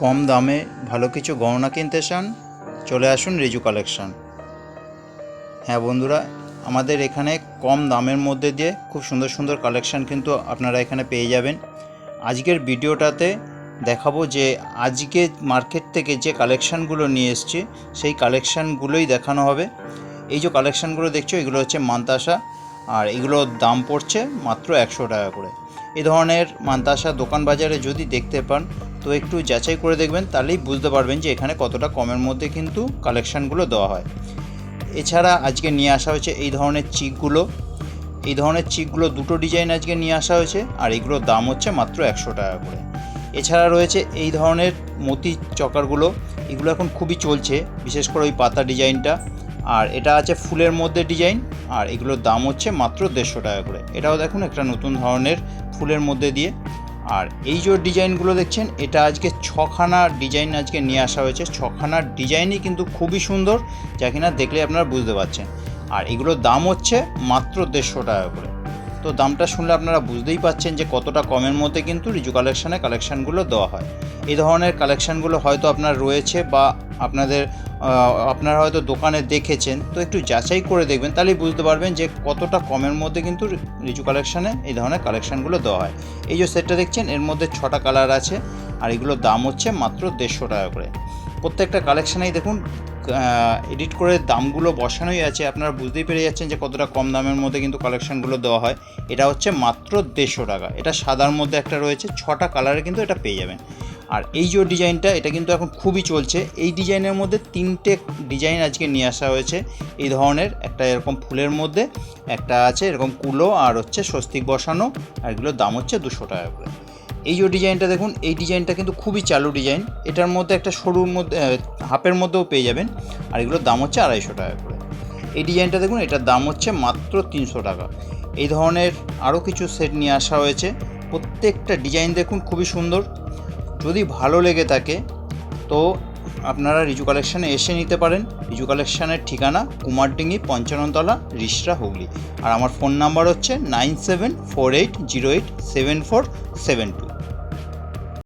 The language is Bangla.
কম দামে ভালো কিছু গহনা কিনতে চান, চলে আসুন রিজু কালেকশন। হ্যাঁ বন্ধুরা, আমাদের এখানে কম দামের মধ্যে দিয়ে খুব সুন্দর সুন্দর কালেকশান কিন্তু আপনারা এখানে পেয়ে যাবেন। আজকের ভিডিওটাতে দেখাবো যে আজকে মার্কেট থেকে যে কালেকশানগুলো নিয়ে এসেছি সেই কালেকশানগুলোই দেখানো হবে। এই যে কালেকশানগুলো দেখছো এগুলো হচ্ছে মান্তাসা, আর এগুলোর দাম পড়ছে মাত্র 100 টাকা করে। এই ধরনের মান্তাসা দোকান বাজারে যদি দেখতে পান তো একটু যাচাই করে দেখবেন, তাহলেই বুঝতে পারবেন যে এখানে কতটা কমের মধ্যে কিন্তু কালেকশানগুলো দেওয়া হয়। এছাড়া আজকে নিয়ে আসা হয়েছে এই ধরনের চিকগুলো দুটো ডিজাইন আজকে নিয়ে আসা হয়েছে, আর এগুলোর দাম হচ্ছে মাত্র 100 টাকা করে। এছাড়া রয়েছে এই ধরনের মতি চকারগুলো, এগুলো এখন খুবই চলছে, বিশেষ করে ওই পাতা ডিজাইনটা, আর এটা আছে ফুলের মধ্যে ডিজাইন, আর এগুলোর দাম হচ্ছে মাত্র 150 টাকা করে। এটাও দেখুন একটা নতুন ধরনের ফুলের মধ্যে দিয়ে। আর এই যে ডিজাইনগুলো দেখছেন এটা আজকে 6খানা ডিজাইন আজকে নিয়ে আসা হয়েছে। 6খানার ডিজাইনই কিন্তু খুবই সুন্দর, যা কিনা দেখলে আপনারা বুঝতে পারছেন। আর এগুলোর দাম হচ্ছে মাত্র 150 টাকা করে। তো দামটা শুনলে আপনারা বুঝতেই পাচ্ছেন যে কতটা কমের মধ্যে কিন্তু রিজু কালেকশানে কালেকশানগুলো দেওয়া হয়। এই ধরনের কালেকশানগুলো হয়তো আপনার রয়েছে বা আপনারা হয়তো দোকানে দেখেছেন, তো একটু যাচাই করে দেখবেন, তাহলেই বুঝতে পারবেন যে কতটা কমের মধ্যে কিন্তু রিজু কালেকশানে এই ধরনের কালেকশানগুলো দেওয়া হয়। এই যে সেটটা দেখছেন এর মধ্যে 6টা কালার আছে, আর এগুলোর দাম হচ্ছে মাত্র 150 টাকা করে। প্রত্যেকটা কালেকশানেই দেখুন এডিট করে দামগুলো বসানোই আছে, আপনারা বুঝতেই পেরে যাচ্ছেন যে কতটা কম দামের মধ্যে কিন্তু কালেকশানগুলো দেওয়া হয়। এটা হচ্ছে মাত্র 150 টাকা। এটা সাদার মধ্যে একটা রয়েছে, 6টা কালারে কিন্তু এটা পেয়ে যাবেন। আর এই যে ডিজাইনটা এটা কিন্তু এখন খুবই চলছে। এই ডিজাইনের মধ্যে 3টে ডিজাইন আজকে নিয়ে আসা হয়েছে এই ধরনের। একটা এরকম ফুলের মধ্যে, একটা আছে এরকম কুলো, আর হচ্ছে স্বস্তিক বসানো, আর এগুলোর দাম হচ্ছে 200 টাকা করে। এই যে ডিজাইনটা দেখুন, এই ডিজাইনটা কিন্তু খুবই চালু ডিজাইন। এটার মধ্যে একটা সরুর মধ্যে হাফের মধ্যেও পেয়ে যাবেন, আর এগুলোর দাম হচ্ছে 250 টাকা করে। এই ডিজাইনটা দেখুন, এটার দাম হচ্ছে মাত্র 300 টাকা। এই ধরনের আরও কিছু সেট নিয়ে আসা হয়েছে। প্রত্যেকটা ডিজাইন দেখুন খুবই সুন্দর। যদি ভালো লেগে থাকে তো আপনারা রিজু কালেকশানে এসে নিতে পারেন। রিজু কালেকশানের ঠিকানা কুমারডিঙ্গি 55 তলা, রিষড়া, হুগলি। আর আমার ফোন নাম্বার হচ্ছে 9748087472।